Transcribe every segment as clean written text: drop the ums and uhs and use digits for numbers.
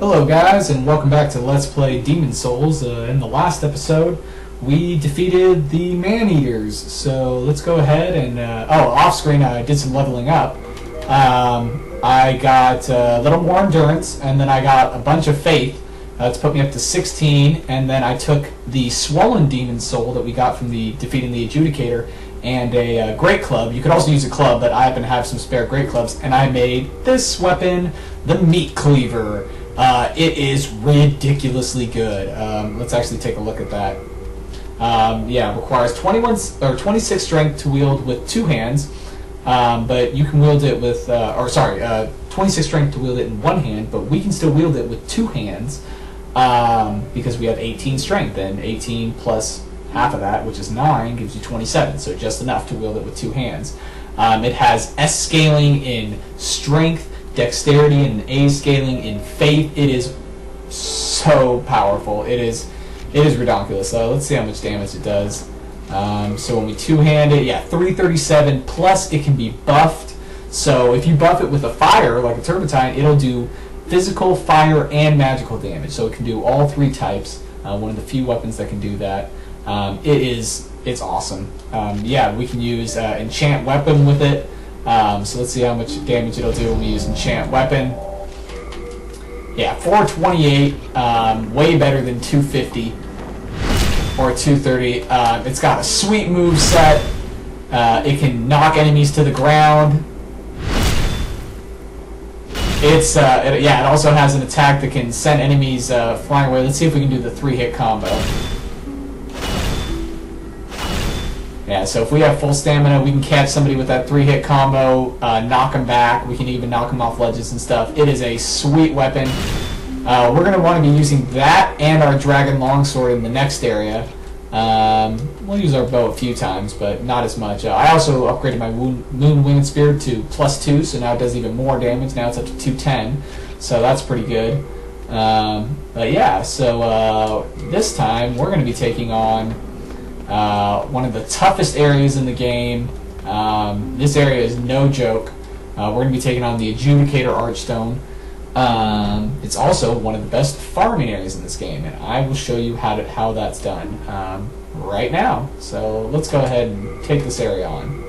Hello guys, and welcome back to Let's Play Demon Souls. In the last episode, we defeated the man-eaters. So let's go ahead and... off-screen I did some leveling up. I got a little more endurance, and then I got a bunch of faith. That's put me up to 16, and then I took the swollen demon soul that we got from defeating the adjudicator, and a great club. You could also use a club, but I happen to have some spare great clubs, and I made this weapon, the meat cleaver. It is ridiculously good. Let's actually take a look at that. Yeah, it requires 26 strength to wield with two hands, but you can wield it with, 26 strength to wield it in one hand, but we can still wield it with two hands because we have 18 strength, and 18 plus half of that, which is 9, gives you 27, so just enough to wield it with two hands. It has S scaling in strength, dexterity, and A scaling in faith. It is so powerful. It is ridiculous. So let's see how much damage it does. So when we two-hand it, yeah, 337, plus it can be buffed. So if you buff it with a fire, like a turbotine, it'll do physical, fire, and magical damage. So it can do all three types. One of the few weapons that can do that. It's awesome. Yeah, we can use enchant weapon with it. So let's see how much damage it'll do when we use enchant weapon. Yeah, 428, way better than 250 or 230. It's got a sweet move set. It can knock enemies to the ground. It also has an attack that can send enemies flying away. Let's see if we can do the 3-hit combo. Yeah, so if we have full stamina, we can catch somebody with that 3-hit combo, knock them back. We can even knock them off ledges and stuff. It is a sweet weapon. We're going to want to be using that and our dragon longsword in the next area. We'll use our bow a few times, but not as much. I also upgraded my moon winged spear to +2, so now it does even more damage. Now it's up to 210, so that's pretty good. But yeah, so this time we're going to be taking on one of the toughest areas in the game. This area is no joke. We're going to be taking on the Adjudicator Archstone. It's also one of the best farming areas in this game, and I will show you how that's done right now. So let's go ahead and take this area on.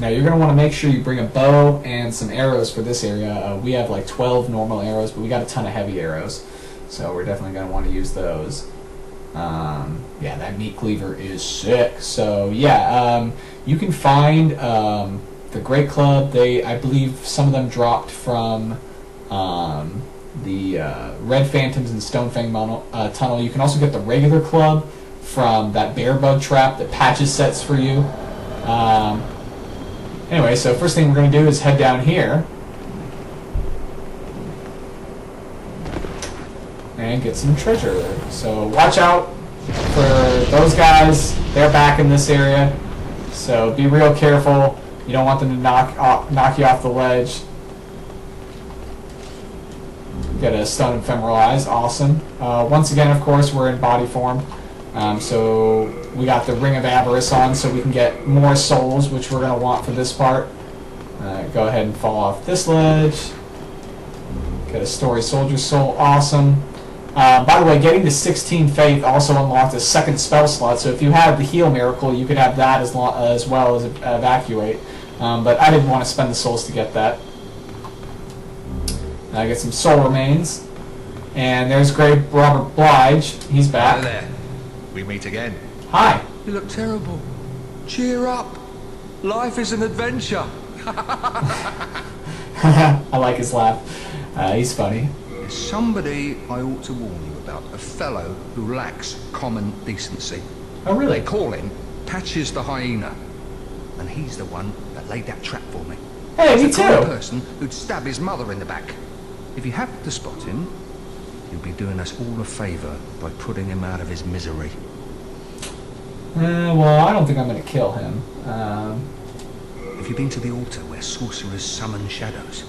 Now you're going to want to make sure you bring a bow and some arrows for this area. We have like 12 normal arrows, but we got a ton of heavy arrows, so we're definitely going to want to use those. Yeah, that meat cleaver is sick. So yeah, you can find the Great Club. I believe some of them dropped from the Red Phantoms and Stonefang Tunnel. You can also get the regular club from that bear bug trap that Patches sets for you. Anyway, so first thing we're going to do is head down here and get some treasure. So watch out for those guys. They're back in this area, so be real careful. You don't want them to knock you off the ledge. Get a stone ephemeral eyes. Awesome. Once again, of course, we're in body form. So we got the Ring of Avarice on, so we can get more souls, which we're going to want for this part. Go ahead and fall off this ledge. Get a Story Soldier Soul. Awesome. By the way, getting to 16 Faith also unlocked a second spell slot, so if you have the Heal Miracle, you could have that as well as Evacuate. But I didn't want to spend the souls to get that. I get some soul remains. And there's Great Robert Blige. He's back. Hi there. We meet again. Hi. You look terrible. Cheer up. Life is an adventure. I like his laugh. He's funny. There's somebody I ought to warn you about. A fellow who lacks common decency. Oh, really? They call him Patches the Hyena. And he's the one that laid that trap for me. Hey, me the kind of too. person who'd stab his mother in the back. If you happen to spot him, you'll be doing us all a favour by putting him out of his misery. Well, I don't think I'm going to kill him. Have you been to the altar where sorcerers summon shadows?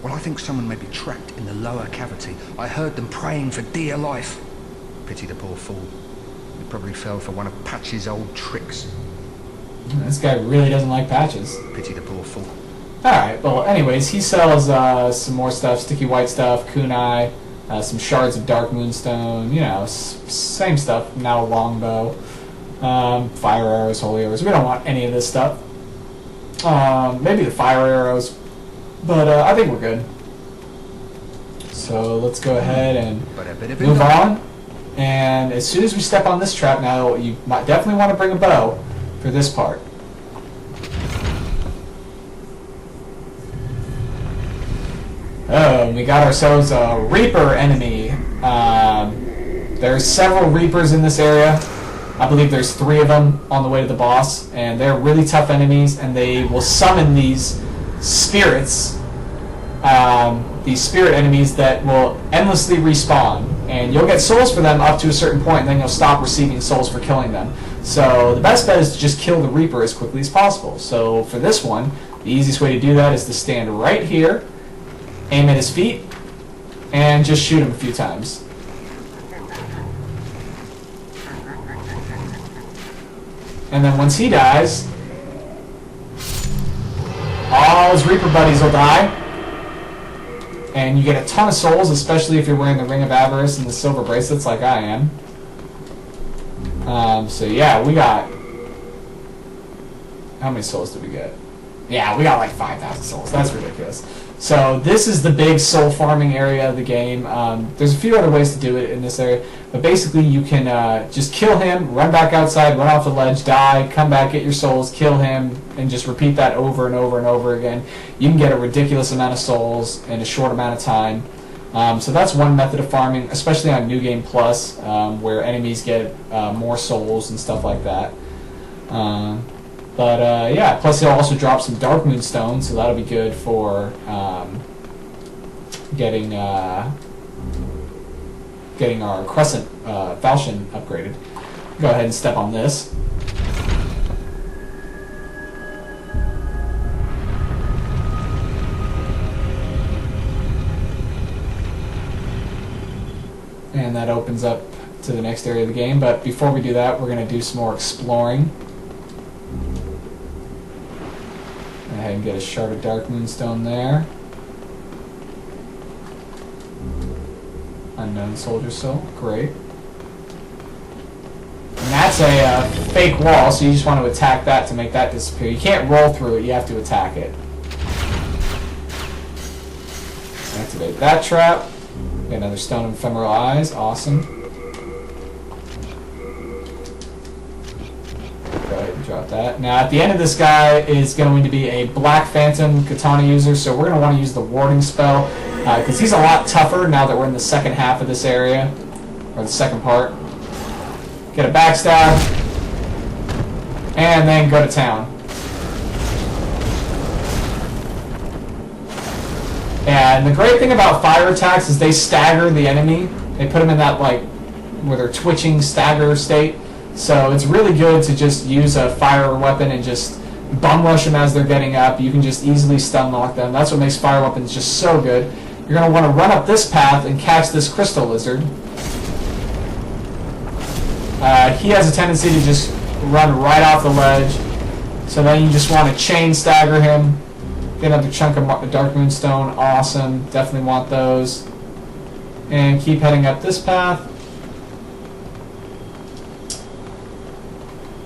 Well, I think someone may be trapped in the lower cavity. I heard them praying for dear life. Pity the poor fool. He probably fell for one of Patch's old tricks. This guy really doesn't like patches. Pity the poor fool. Alright, well, anyways, he sells some more stuff, sticky white stuff, kunai, some shards of dark moonstone, you know, same stuff, now a longbow, fire arrows, holy arrows. We don't want any of this stuff. Maybe the fire arrows, but I think we're good. So let's go ahead and move on. And as soon as we step on this trap now, you might definitely want to bring a bow for this part. Oh, we got ourselves a Reaper enemy. There's several Reapers in this area. I believe there's 3 of them on the way to the boss, and they're really tough enemies, and they will summon these spirits, these spirit enemies that will endlessly respawn, and you'll get souls for them up to a certain point, and then you'll stop receiving souls for killing them. So the best bet is to just kill the Reaper as quickly as possible. So for this one, the easiest way to do that is to stand right here, aim at his feet, and just shoot him a few times. And then once he dies, all his Reaper buddies will die. And you get a ton of souls, especially if you're wearing the Ring of Avarice and the silver bracelets like I am. So yeah, we got... How many souls did we get? Yeah, we got like 5,000 souls. That's ridiculous. So this is the big soul farming area of the game. There's a few other ways to do it in this area, but basically you can just kill him, run back outside, run off the ledge, die, come back, get your souls, kill him, and just repeat that over and over and over again. You can get a ridiculous amount of souls in a short amount of time. So that's one method of farming, especially on New Game Plus, where enemies get more souls and stuff like that. Yeah, plus he'll also drop some Dark Moonstone, so that'll be good for getting our Crescent Falchion upgraded. Go ahead and step on this. And that opens up to the next area of the game, but before we do that, we're going to do some more exploring. Go ahead and get a shard of Dark Moonstone there. Unknown Soldier Soul, great. And that's a fake wall, so you just want to attack that to make that disappear. You can't roll through it, you have to attack it. Activate that trap. Get another Stone of Ephemeral Eyes, awesome. Go ahead and drop that. Now at the end of this guy is going to be a Black Phantom Katana user, so we're going to want to use the Warding spell, because he's a lot tougher now that we're in the second half of this area, or the second part. Get a backstab, and then go to town. And the great thing about fire attacks is they stagger the enemy. They put them in that, like, where they're twitching stagger state. So it's really good to just use a fire weapon and just bum rush them as they're getting up. You can just easily stun lock them. That's what makes fire weapons just so good. You're going to want to run up this path and catch this crystal lizard. He has a tendency to just run right off the ledge. So then you just want to chain stagger him. Get another chunk of Dark Moonstone. Awesome. Definitely want those. And keep heading up this path.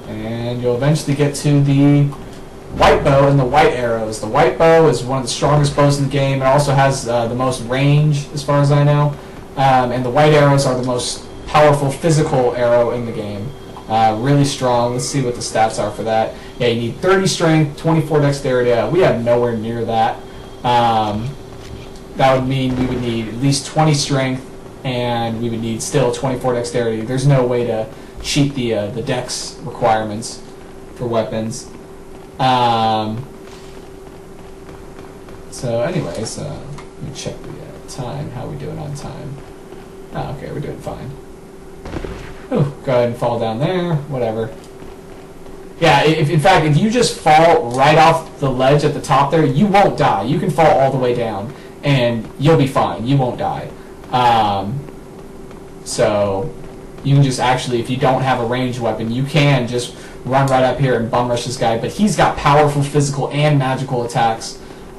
And you'll eventually get to the white bow and the white arrows. The white bow is one of the strongest bows in the game. It also has the most range, as far as I know. And the white arrows are the most powerful physical arrow in the game. Really strong. Let's see what the stats are for that. Yeah, you need 30 strength, 24 dexterity. We have nowhere near that. That would mean we would need at least 20 strength, and we would need still 24 dexterity. There's no way to cheat the dex requirements for weapons. So anyways, let me check the time. How are we doing on time? Oh, okay, we're doing fine. Ooh, go ahead and fall down there, whatever. Yeah, in fact, if you just fall right off the ledge at the top there, you won't die. You can fall all the way down, and you'll be fine. You won't die. So you can just actually, if you don't have a ranged weapon, you can just run right up here and bum rush this guy. But he's got powerful physical and magical attacks.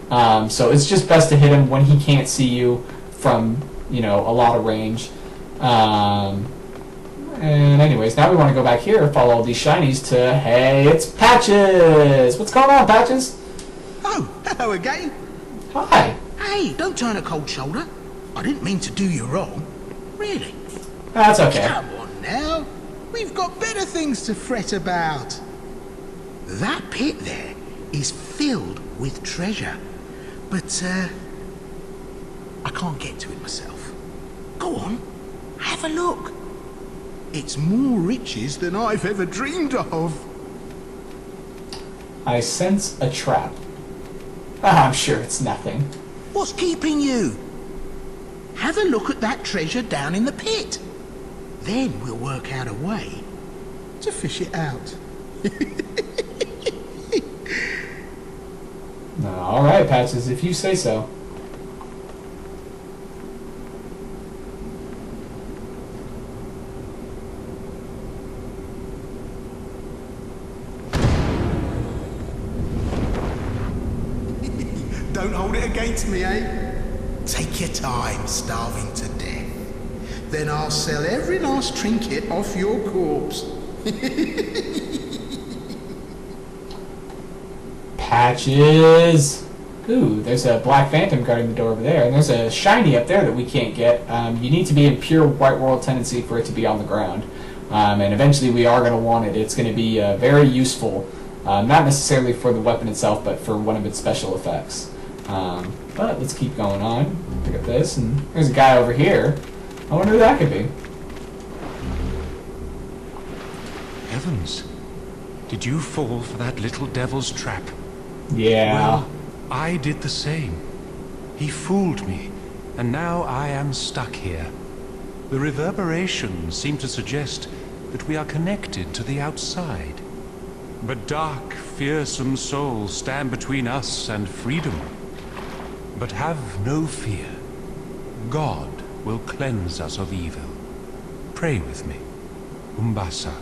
So it's just best to hit him when he can't see you from, a lot of range. And anyways, now we want to go back here, follow all these shinies to, hey, it's Patches! What's going on, Patches? Oh, hello again. Hi. Hey, don't turn a cold shoulder. I didn't mean to do you wrong. Really. That's okay. Come on now. We've got better things to fret about. That pit there is filled with treasure. But, I can't get to it myself. Go on, have a look. It's more riches than I've ever dreamed of. I sense a trap. I'm sure it's nothing. What's keeping you? Have a look at that treasure down in the pit. Then we'll work out a way to fish it out. All right, Patches, if you say so. Don't hold it against me, eh? Take your time, starving to death. Then I'll sell every last trinket off your corpse. Patches! Ooh, there's a black phantom guarding the door over there, and there's a shiny up there that we can't get. You need to be in pure white world tendency for it to be on the ground. And eventually we are going to want it. It's going to be very useful. Not necessarily for the weapon itself, but for one of its special effects. But let's keep going on. Pick up this, and there's a guy over here. I wonder who that could be. Heavens! Did you fall for that little devil's trap? Yeah. Well, I did the same. He fooled me, and now I am stuck here. The reverberations seem to suggest that we are connected to the outside. But dark, fearsome souls stand between us and freedom. But have no fear. God will cleanse us of evil. Pray with me. Umbasa.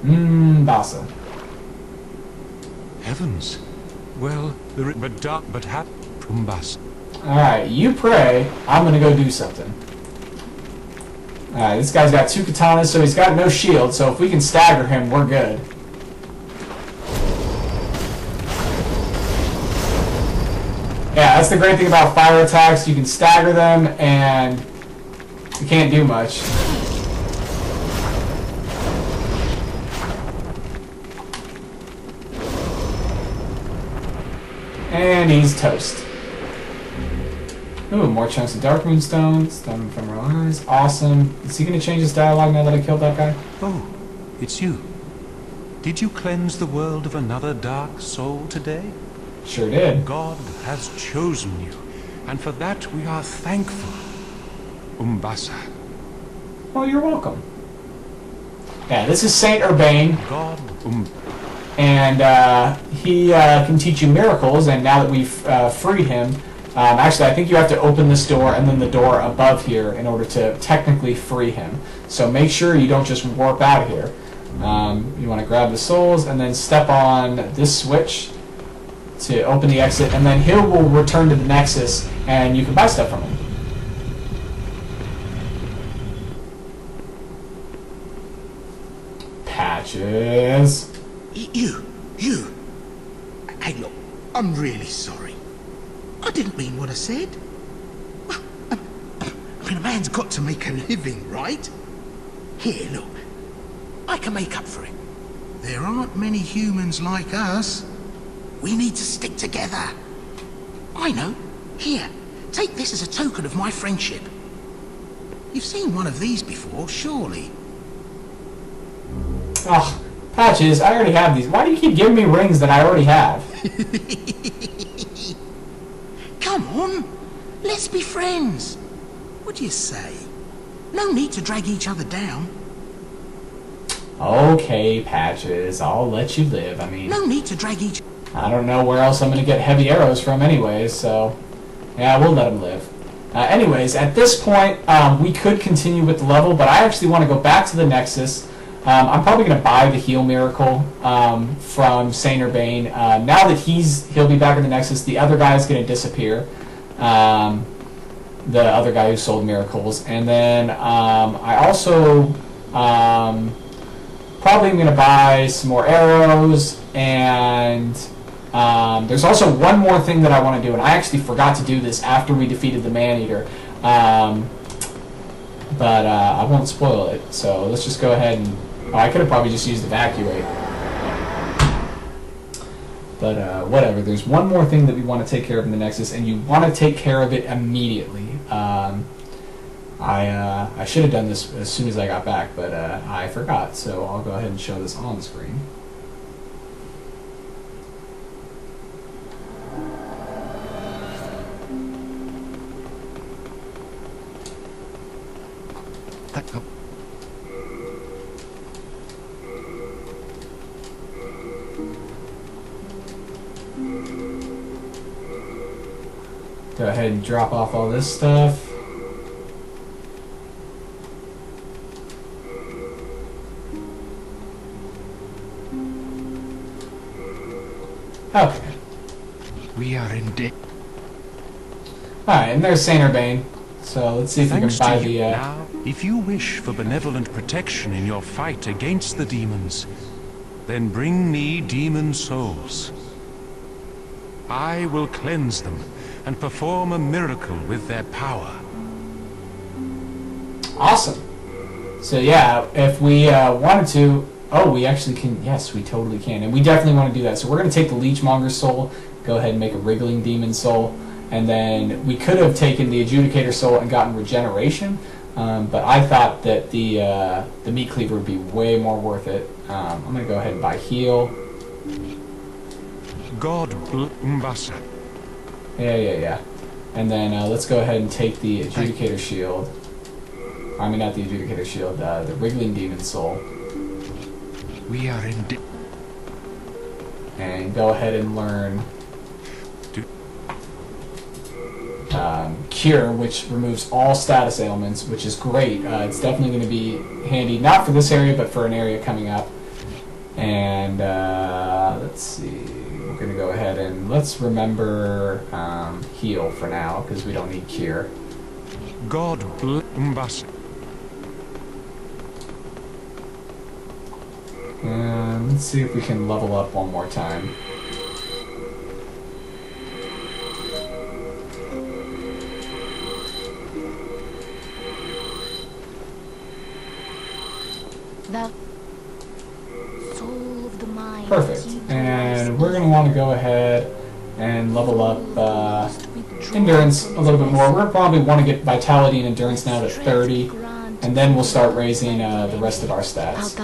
Basa. Heavens. Well, Umbasa. Alright, you pray. I'm gonna go do something. Alright, this guy's got 2 katanas, so he's got no shield, so if we can stagger him, we're good. Yeah, that's the great thing about fire attacks. You can stagger them, and you can't do much. And he's toast. Ooh, more chunks of dark moonstone. Stone from our eyes. Awesome. Is he going to change his dialogue now that I killed that guy? Oh, it's you. Did you cleanse the world of another dark soul today? Sure did. God has chosen you, and for that we are thankful. Umbasa. Well, you're welcome. Yeah, this is Saint Urbane. God, And he can teach you miracles, and now that we've freed him, actually I think you have to open this door and then the door above here in order to technically free him. So make sure you don't just warp out of here. You want to grab the souls and then step on this switch to open the exit, and then he will return to the Nexus and you can buy stuff from him. Patches. You. Hey, look, I'm really sorry. I didn't mean what I said. I mean, a man's got to make a living, right? Here, look. I can make up for it. There aren't many humans like us. We need to stick together. I know. Here, take this as a token of my friendship. You've seen one of these before, surely. Oh, Patches, I already have these. Why do you keep giving me rings that I already have? Come on, let's be friends. What do you say? No need to drag each other down. Okay, Patches, I'll let you live. I mean, No need to drag each... I don't know where else I'm going to get heavy arrows from anyways, so yeah, we'll let him live. Anyways, at this point, we could continue with the level, but I actually want to go back to the Nexus, I'm probably going to buy the heal miracle from Saint Urbane. Now that he'll be back in the Nexus, the other guy is going to disappear. The other guy who sold miracles. And then I also probably am going to buy some more arrows, and there's also one more thing that I want to do, and I actually forgot to do this after we defeated the Man-Eater. But I won't spoil it, so let's just go ahead and... Oh, I could have probably just used Evacuate. But whatever, there's one more thing that we want to take care of in the Nexus, and you want to take care of it immediately. I should have done this as soon as I got back, but I forgot, so I'll go ahead and show this on screen. Go ahead and drop off all this stuff. Okay. We are in debt. Alright, and there's Saint Urbane. So let's see if we can buy the... Now, if you wish for benevolent protection in your fight against the demons, then bring me demon souls. I will cleanse them and perform a miracle with their power. Awesome. So yeah, if we wanted to... Oh, we actually can... Yes, we totally can. And we definitely want to do that. So we're going to take the Leechmonger's soul, go ahead and make a Wriggling Demon soul, and then we could have taken the Adjudicator soul and gotten regeneration, but I thought that the Meat Cleaver would be way more worth it. I'm going to go ahead and buy heal. God bless. Yeah. And then let's go ahead and take the Adjudicator shield. I mean, not the Adjudicator shield, the Wriggling Demon soul. We are in and go ahead and learn Cure, which removes all status ailments, which is great. It's definitely going to be handy, not for this area, but for an area coming up. And let's see, we're going to go ahead and let's remember heal for now, because we don't need Cure. God bless. And let's see if we can level up one more time. The soul of the mind. Perfect. And we're going to want to go ahead and level up endurance a little bit more. We're going to probably want to get vitality and endurance now to 30, and then we'll start raising the rest of our stats.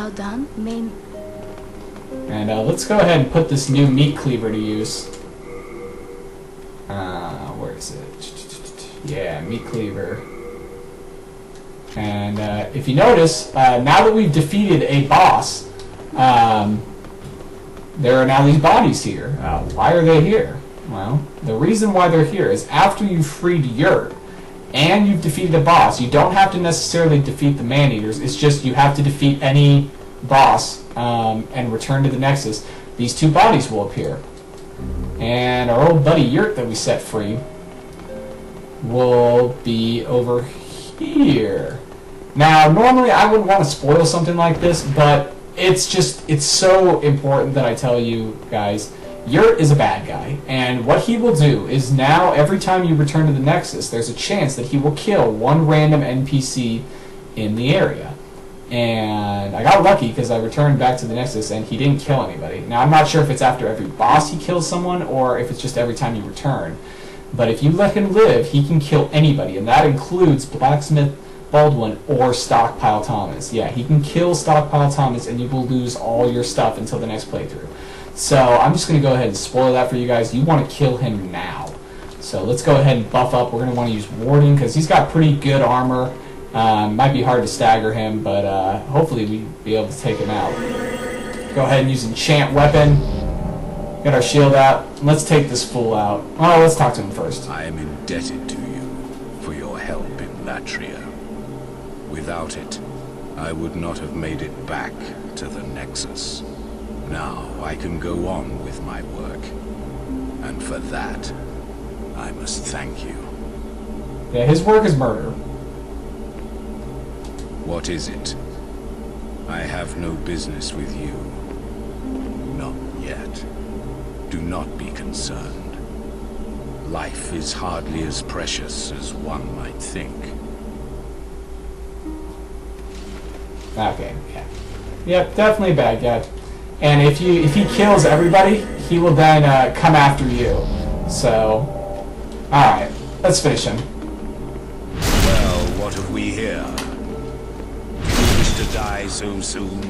And let's go ahead and put this new Meat Cleaver to use. Where is it? Yeah, Meat Cleaver. And if you notice, now that we've defeated a boss, there are now these bodies here. Why are they here? Well, the reason why they're here is after you've freed Yurt and you've defeated a boss, you don't have to necessarily defeat the Man-Eaters. It's just you have to defeat any boss and return to the Nexus. These two bodies will appear. And our old buddy Yurt that we set free will be over here. Now, normally I wouldn't want to spoil something like this, but it's so important that I tell you guys, Yurt is a bad guy, and what he will do is now every time you return to the Nexus, there's a chance that he will kill one random NPC in the area. And I got lucky because I returned back to the Nexus and he didn't kill anybody. Now, I'm not sure if it's after every boss he kills someone or if it's just every time you return. But if you let him live, he can kill anybody, and that includes Blacksmith Baldwin or Stockpile Thomas. Yeah, he can kill Stockpile Thomas and you will lose all your stuff until the next playthrough. So I'm just going to go ahead and spoil that for you guys. You want to kill him now. So let's go ahead and buff up. We're going to want to use Warding because he's got pretty good armor. Might be hard to stagger him, but hopefully we'll be able to take him out. Go ahead and use Enchant Weapon. Get our shield out. Let's take this fool out. Oh, let's talk to him first. I am indebted to you for your help in Latria. Without it, I would not have made it back to the Nexus. Now I can go on with my work. And for that, I must thank you. Yeah, his work is murder. What is it? I have no business with you. Not yet. Do not be concerned. Life is hardly as precious as one might think. Okay, yeah. Yep, definitely a bad guy. And if he kills everybody, he will then come after you. So, alright, let's finish him. Well, what have we here? Do you wish to die so soon?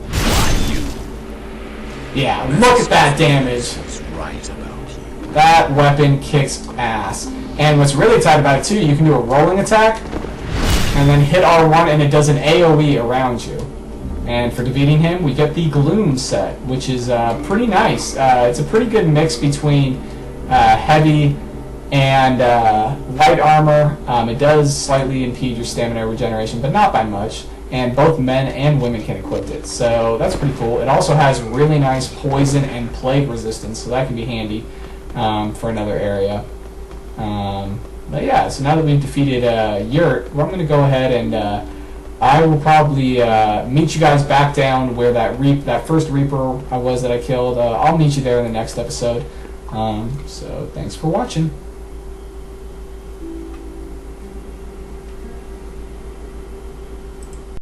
Why you? Yeah, look at that damage. What's right about you? That weapon kicks ass. And what's really tight about it too, you can do a rolling attack, and then hit R1 and it does an AoE around you. And for defeating him, we get the Gloom set, which is pretty nice. It's a pretty good mix between heavy and light armor. It does slightly impede your stamina regeneration, but not by much. And both men and women can equip it, so that's pretty cool. It also has really nice poison and plague resistance, so that can be handy for another area. But yeah, so now that we've defeated Yurt, well, I'm going to go ahead and I will probably meet you guys back down where that first Reaper I was that I killed. I'll meet you there in the next episode. So thanks for watching.